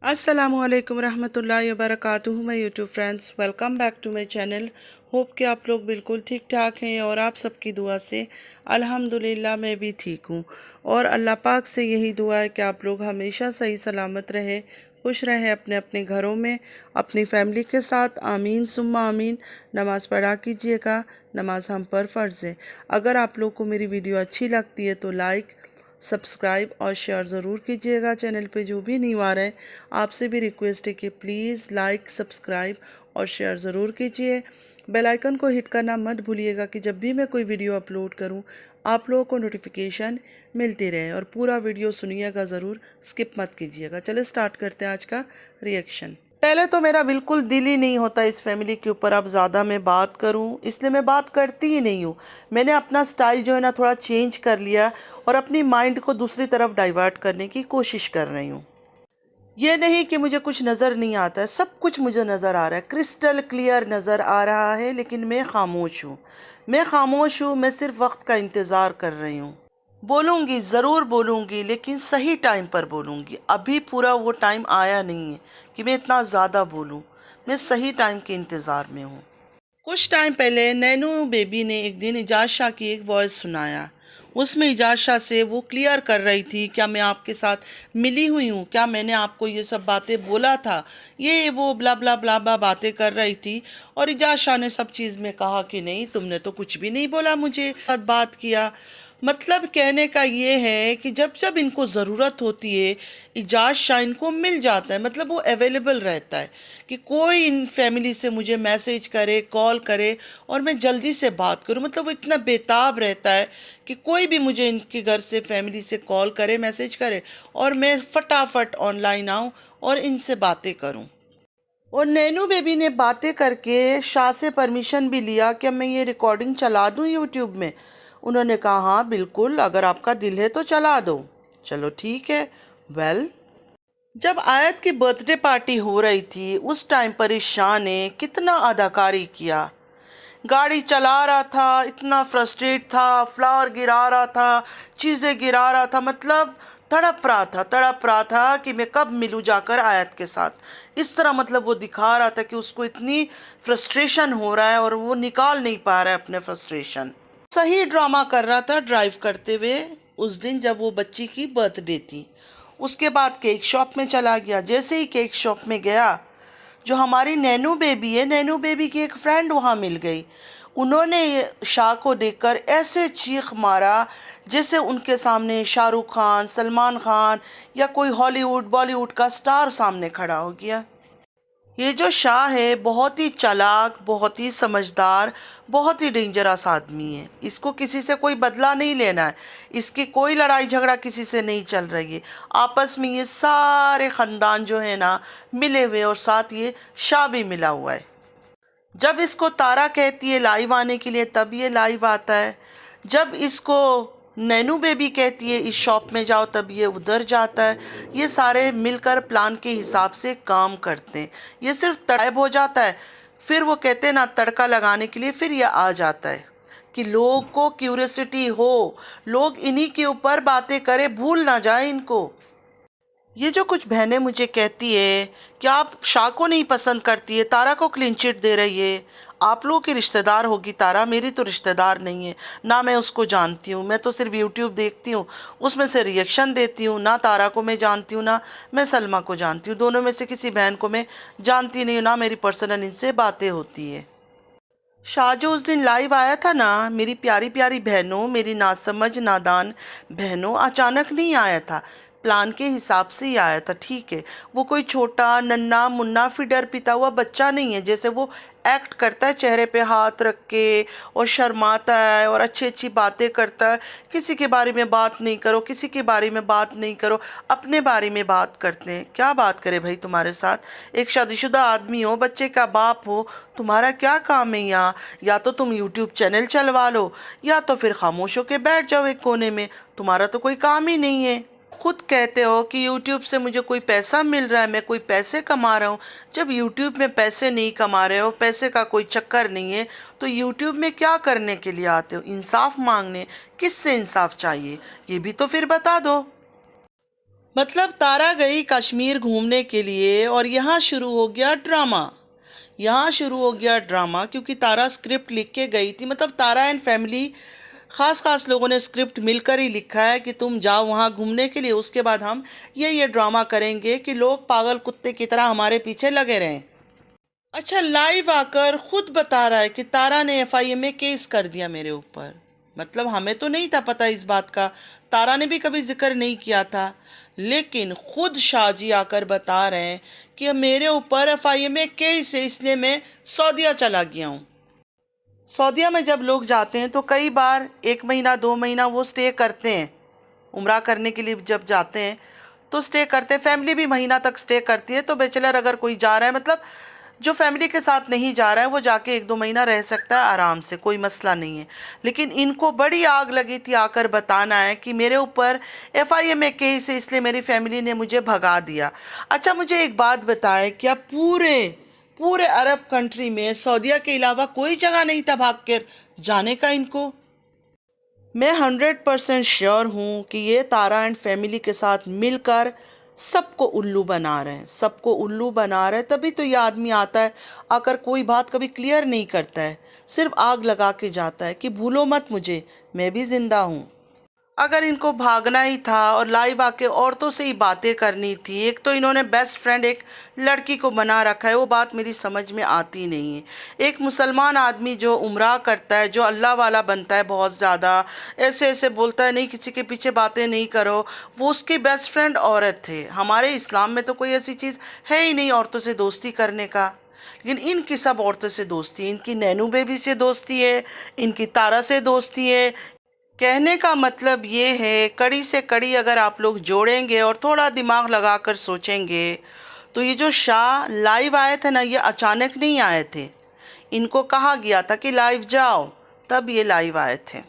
अस्सलामुअलैकुम रहमतुल्लाहि वबरकातुहू। My YouTube friends, welcome back to my channel. Hope कि आप लोग बिल्कुल ठीक ठाक हैं और आप सबकी दुआ से अल्हम्दुलिल्लाह मैं भी ठीक हूँ। और अल्लाह पाक से यही दुआ है कि आप लोग हमेशा सही सलामत रहे, खुश रहे अपने अपने घरों में, अपनी फैमिली के साथ। आमीन सुम्मा आमीन। नमाज़ पढ़ा कीजिएगा, नमाज हम पर फ़र्ज़ है। अगर आप लोग को मेरी वीडियो अच्छी लगती है तो लाइक, सब्सक्राइब और शेयर ज़रूर कीजिएगा। चैनल पे जो भी न्यू आ रहे हैं आपसे भी रिक्वेस्ट है कि प्लीज़ लाइक, सब्सक्राइब और शेयर ज़रूर कीजिए। बेल आइकन को हिट करना मत भूलिएगा कि जब भी मैं कोई वीडियो अपलोड करूं आप लोगों को नोटिफिकेशन मिलती रहे। और पूरा वीडियो सुनिएगा ज़रूर, स्किप मत कीजिएगा। चलिए स्टार्ट करते हैं आज का रिएक्शन। पहले तो मेरा बिल्कुल दिल ही नहीं होता इस फैमिली के ऊपर अब ज़्यादा मैं बात करूं, इसलिए मैं बात करती ही नहीं हूं। मैंने अपना स्टाइल जो है ना थोड़ा चेंज कर लिया और अपनी माइंड को दूसरी तरफ डाइवर्ट करने की कोशिश कर रही हूं। ये नहीं कि मुझे कुछ नज़र नहीं आता है, सब कुछ मुझे नज़र आ रहा है, क्रिस्टल क्लियर नज़र आ रहा है। लेकिन मैं खामोश हूँ, मैं खामोश हूँ। मैं सिर्फ वक्त का इंतज़ार कर रही हूँ। बोलूँगी, ज़रूर बोलूँगी, लेकिन सही टाइम पर बोलूँगी। अभी पूरा वो टाइम आया नहीं है कि मैं इतना ज़्यादा बोलूँ। मैं सही टाइम के इंतज़ार में हूँ। कुछ टाइम पहले नैनू बेबी ने एक दिन इजाज़ शाह की एक वॉइस सुनाया। उसमें इजाज़ शाह से वो क्लियर कर रही थी, क्या मैं आपके साथ मिली हुई हूँ, क्या मैंने आपको ये सब बातें बोला था, ये वो ब्ला ब्ला ब्ला ब्ला बातें कर रही थी। और इजाज़ शाह ने सब चीज़ में कहा कि नहीं, तुमने तो कुछ भी नहीं बोला, मुझे बात किया। मतलब कहने का ये है कि जब जब इनको ज़रूरत होती है इजाज़ शाह इनको मिल जाता है। मतलब वो अवेलेबल रहता है कि कोई इन फैमिली से मुझे मैसेज करे, कॉल करे और मैं जल्दी से बात करूं। मतलब वो इतना बेताब रहता है कि कोई भी मुझे इनके घर से, फैमिली से कॉल करे, मैसेज करे और मैं फटाफट ऑनलाइन आऊं और इनसे बातें करूं। और नैनू बेबी ने बातें करके शाह से परमिशन भी लिया कि मैं ये रिकॉर्डिंग चला दूं यूट्यूब में। उन्होंने कहा हाँ बिल्कुल, अगर आपका दिल है तो चला दो। चलो ठीक है। वेल, जब आयत की बर्थडे पार्टी हो रही थी उस टाइम पर इस शाह ने कितना अदाकारी किया। गाड़ी चला रहा था, इतना फ्रस्ट्रेट था, फ्लावर गिरा रहा था, चीज़ें गिरा रहा था। मतलब तड़प रहा था कि मैं कब मिलूँ जाकर आयत के साथ। इस तरह मतलब वो दिखा रहा था कि उसको इतनी फ्रस्ट्रेशन हो रहा है और वो निकाल नहीं पा रहा है अपने फ्रस्ट्रेशन। सही ड्रामा कर रहा था ड्राइव करते हुए उस दिन जब वो बच्ची की बर्थडे थी। उसके बाद केक शॉप में चला गया। जैसे ही केक शॉप में गया, जो हमारी नैनू बेबी है, नैनू बेबी की एक फ्रेंड वहाँ मिल गई। उन्होंने शाह को देखकर ऐसे चीख मारा जैसे उनके सामने शाहरुख खान, सलमान खान या कोई हॉलीवुड बॉलीवुड का स्टार सामने खड़ा हो गया। ये जो शाह है बहुत ही चालाक, बहुत ही समझदार, बहुत ही डेंजरस आदमी है। इसको किसी से कोई बदला नहीं लेना है, इसकी कोई लड़ाई झगड़ा किसी से नहीं चल रही है। आपस में ये सारे ख़ानदान जो है ना मिले हुए, और साथ ये शाह भी मिला हुआ है। जब इसको तारा कहती है लाइव आने के लिए तब ये लाइव आता है। जब इसको नैनू बेबी कहती है इस शॉप में जाओ तब ये उधर जाता है। ये सारे मिलकर प्लान के हिसाब से काम करते हैं। ये सिर्फ गायब हो जाता है, फिर वो कहते हैं ना तड़का लगाने के लिए, फिर ये आ जाता है कि लोगों को क्यूरियोसिटी हो, लोग इन्हीं के ऊपर बातें करें, भूल ना जाए इनको। ये जो कुछ बहनें मुझे कहती है कि आप शाह को नहीं पसंद करती है, तारा को क्लीन चिट दे रही है। आप लोगों की रिश्तेदार होगी तारा, मेरी तो रिश्तेदार नहीं है, ना मैं उसको जानती हूँ। मैं तो सिर्फ यूट्यूब देखती हूँ, उसमें से रिएक्शन देती हूँ। ना तारा को मैं जानती हूँ, ना मैं सलमा को जानती हूँ। दोनों में से किसी बहन को मैं जानती नहीं हूँ, ना मेरी पर्सनल इनसे बातें होती है। शाह जो उस दिन लाइव आया था ना, मेरी प्यारी प्यारी बहनों, मेरी नासमझ नादान बहनों, अचानक नहीं आया था, प्लान के हिसाब से ही आया था। ठीक है, वो कोई छोटा नन्ना मुन्ना फिडर पिता हुआ बच्चा नहीं है जैसे वो एक्ट करता है, चेहरे पे हाथ रख के और शर्माता है और अच्छी अच्छी बातें करता है। किसी के बारे में बात नहीं करो, किसी के बारे में बात नहीं करो, अपने बारे में बात करते हैं। क्या बात करे भाई तुम्हारे साथ? एक शादीशुदा आदमी हो, बच्चे का बाप हो, तुम्हारा क्या काम है यहाँ? या तो तुम यूट्यूब चैनल चलवा लो या तो फिर खामोश होके बैठ जाओ एक कोने में। तुम्हारा तो कोई काम ही नहीं है। खुद कहते हो कि यूट्यूब से मुझे कोई पैसा मिल रहा है, मैं कोई पैसे कमा रहा हूँ। जब यूट्यूब में पैसे नहीं कमा रहे हो, पैसे का कोई चक्कर नहीं है, तो यूट्यूब में क्या करने के लिए आते हो? इंसाफ मांगने। किससे इंसाफ चाहिए ये भी तो फिर बता दो। मतलब तारा गई कश्मीर घूमने के लिए और यहाँ शुरू हो गया ड्रामा। यहाँ शुरू हो गया ड्रामा क्योंकि तारा स्क्रिप्ट लिख के गई थी। मतलब तारा एंड फैमिली ख़ास ख़ास लोगों ने स्क्रिप्ट मिलकर ही लिखा है कि तुम जाओ वहाँ घूमने के लिए, उसके बाद हम ये ड्रामा करेंगे कि लोग पागल कुत्ते की तरह हमारे पीछे लगे रहें। अच्छा, लाइव आकर खुद बता रहा है कि तारा ने एफआईए में केस कर दिया मेरे ऊपर। मतलब हमें तो नहीं था पता इस बात का, तारा ने भी कभी जिक्र नहीं किया था, लेकिन खुद शाहजी आकर बता रहे हैं कि मेरे ऊपर एफआईए में केस है, इसलिए मैं सऊदीया चला गया हूँ। सऊदीया में जब लोग जाते हैं तो कई बार 1 महीना 2 महीना वो स्टे करते हैं। उम्रा करने के लिए जब जाते हैं तो स्टे करते हैं, फैमिली भी महीना तक स्टे करती है। तो बैचलर अगर कोई जा रहा है, मतलब जो फैमिली के साथ नहीं जा रहा है, वो जाके 1-2 महीना रह सकता है आराम से, कोई मसला नहीं है। लेकिन इनको बड़ी आग लगी थी आकर बताना है कि मेरे ऊपर एफआईए में केस है, इसलिए मेरी फैमिली ने मुझे भगा दिया। अच्छा, मुझे एक बात बताएं, क्या पूरे पूरे अरब कंट्री में सऊदीया के अलावा कोई जगह नहीं था भाग कर जाने का इनको? मैं 100% श्योर हूँ कि ये तारा एंड फैमिली के साथ मिलकर सबको उल्लू बना रहे हैं, सबको उल्लू बना रहे हैं। तभी तो ये आदमी आता है, आकर कोई बात कभी क्लियर नहीं करता है, सिर्फ आग लगा के जाता है कि भूलो मत मुझे, मैं भी जिंदा हूँ। अगर इनको भागना ही था और लाइव आके औरतों से ही बातें करनी थी, एक तो इन्होंने बेस्ट फ्रेंड एक लड़की को बना रखा है, वो बात मेरी समझ में आती नहीं है। एक मुसलमान आदमी जो उम्रा करता है, जो अल्लाह वाला बनता है बहुत ज़्यादा, ऐसे ऐसे बोलता है नहीं किसी के पीछे बातें नहीं करो, वो उसकी बेस्ट फ्रेंड औरत थे। हमारे इस्लाम में तो कोई ऐसी चीज़ है ही नहीं औरतों से दोस्ती करने का, लेकिन इनकी सब औरतों से दोस्ती है। इनकी नैनू बेबी से दोस्ती है, इनकी तारा से दोस्ती है। कहने का मतलब ये है, कड़ी से कड़ी अगर आप लोग जोड़ेंगे और थोड़ा दिमाग लगाकर सोचेंगे तो ये जो शाह लाइव आए थे ना, ये अचानक नहीं आए थे। इनको कहा गया था कि लाइव जाओ, तब ये लाइव आए थे।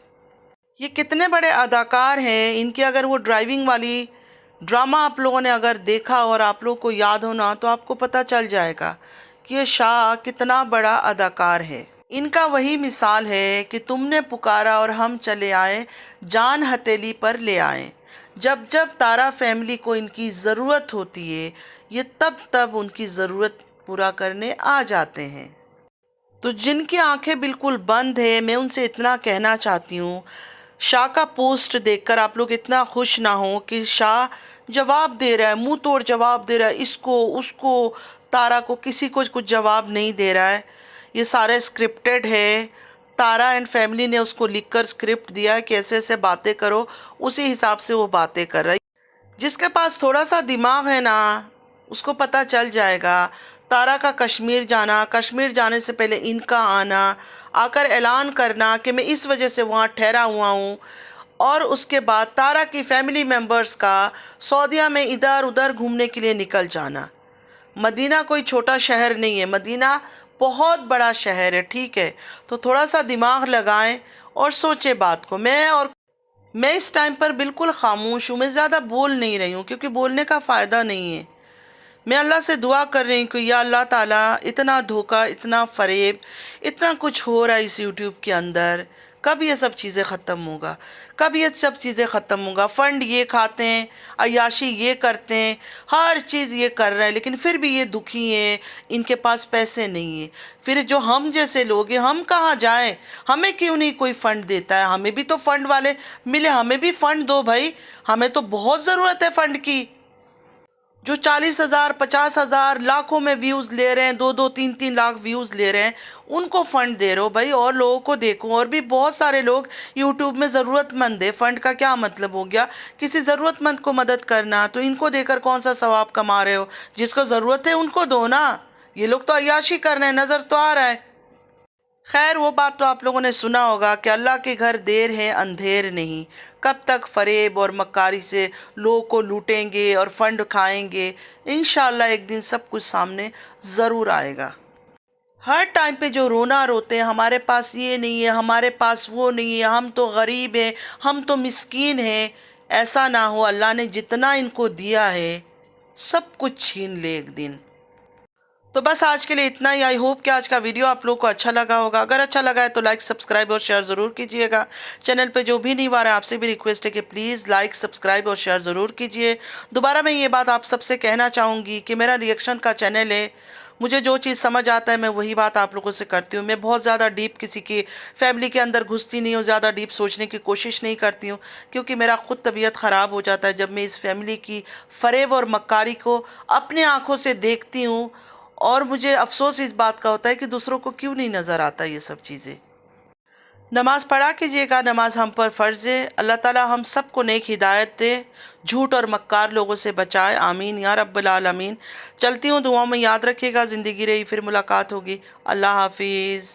ये कितने बड़े अदाकार हैं। इनकी अगर वो ड्राइविंग वाली ड्रामा आप लोगों ने अगर देखा और आप लोग को याद हो ना, तो आपको पता चल जाएगा कि ये शाह कितना बड़ा अदाकार है। इनका वही मिसाल है कि तुमने पुकारा और हम चले आए, जान हथेली पर ले आए। जब जब तारा फैमिली को इनकी ज़रूरत होती है, ये तब तब उनकी ज़रूरत पूरा करने आ जाते हैं। तो जिनकी आंखें बिल्कुल बंद है, मैं उनसे इतना कहना चाहती हूँ, शाह का पोस्ट देखकर आप लोग इतना खुश ना हो कि शाह जवाब दे रहा है, मुंह तोड़ जवाब दे रहा है, इसको उसको, तारा को, किसी को कुछ जवाब नहीं दे रहा है। ये सारे स्क्रिप्टेड है। तारा एंड फैमिली ने उसको लिखकर स्क्रिप्ट दिया है कि ऐसे ऐसे बातें करो, उसी हिसाब से वो बातें कर रहा है। जिसके पास थोड़ा सा दिमाग है ना, उसको पता चल जाएगा। तारा का कश्मीर जाना, कश्मीर जाने से पहले इनका आना, आकर ऐलान करना कि मैं इस वजह से वहाँ ठहरा हुआ हूँ, और उसके बाद तारा की फैमिली मेम्बर्स का सऊदीया में इधर उधर घूमने के लिए निकल जाना। मदीना कोई छोटा शहर नहीं है, मदीना बहुत बड़ा शहर है, ठीक है? तो थोड़ा सा दिमाग लगाएं और सोचें बात को। मैं इस टाइम पर बिल्कुल खामोश हूँ, मैं ज़्यादा बोल नहीं रही हूँ क्योंकि बोलने का फ़ायदा नहीं है। मैं अल्लाह से दुआ कर रही हूँ कि या अल्लाह ताला, इतना धोखा, इतना फ़रेब, इतना कुछ हो रहा है इस यूट्यूब के अंदर, कब ये सब चीज़ें ख़त्म होगा? कब ये सब चीज़ें ख़त्म होगा? फ़ंड ये खाते हैं, अय्याशी ये करते हैं, हर चीज़ ये कर रहे हैं, लेकिन फिर भी ये दुखी हैं, इनके पास पैसे नहीं है। फिर जो हम जैसे लोग हैं, हम कहाँ जाएं? हमें क्यों नहीं कोई फ़ंड देता है? हमें भी तो फ़ंड वाले मिले, हमें भी फ़ंड दो भाई, हमें तो बहुत ज़रूरत है फ़ंड की। जो 40,000, 50,000, लाखों में व्यूज़ ले रहे हैं, 2-2, 3-3 लाख व्यूज़ ले रहे हैं, उनको फ़ंड दे रहे हो भाई। और लोगों को देखो, और भी बहुत सारे लोग यूट्यूब में ज़रूरतमंद है। फ़ंड का क्या मतलब हो गया? किसी ज़रूरतमंद को मदद करना, तो इनको देकर कौन सा सवाब कमा रहे हो? जिसको ज़रूरत है उनको दो ना। ये लोग तो अय्याशी कर रहे हैं, नज़र तो आ रहा है। खैर, वो बात तो आप लोगों ने सुना होगा कि अल्लाह के घर देर है अंधेर नहीं। कब तक फ़रेब और मक्कारी से लोगों को लूटेंगे और फंड खाएंगे? इंशाल्लाह एक दिन सब कुछ सामने ज़रूर आएगा। हर टाइम पे जो रोना रोते हैं, हमारे पास ये नहीं है, हमारे पास वो नहीं है, हम तो गरीब हैं, हम तो मिस्कीन हैं, ऐसा ना हो। अल्लाह ने जितना इनको दिया है सब कुछ छीन ले एक दिन। तो बस आज के लिए इतना ही। आई होप कि आज का वीडियो आप लोग को अच्छा लगा होगा। अगर अच्छा लगा है तो लाइक सब्सक्राइब और शेयर ज़रूर कीजिएगा। चैनल पे जो भी नहीं आ रहा है आपसे भी रिक्वेस्ट है कि प्लीज़ लाइक सब्सक्राइब और शेयर ज़रूर कीजिए। दोबारा मैं ये बात आप सबसे कहना चाहूँगी कि मेरा रिएक्शन का चैनल है। मुझे जो चीज़ समझ आता है मैं वही बात आप लोगों से करती हूँ। मैं बहुत ज़्यादा डीप किसी की फैमिली के अंदर घुसती नहीं हूँ, ज़्यादा डीप सोचने की कोशिश नहीं करती हूँ, क्योंकि मेरा खुद तबीयत ख़राब हो जाता है जब मैं इस फैमिली की फ़रेब और मक्कारी को अपने आँखों से देखती हूँ। और मुझे अफ़सोस इस बात का होता है कि दूसरों को क्यों नहीं नज़र आता ये सब चीज़ें। नमाज़ पढ़ा कीजिएगा, नमाज हम पर फ़र्ज़ है। अल्लाह ताला हम सबको नेक हिदायत दे, झूठ और मक्कार लोगों से बचाए, आमीन या रब्बल आलमीन। चलती हूँ, दुआओं में याद रखिएगा। ज़िंदगी रही फिर मुलाकात होगी। अल्लाह हाफिज़।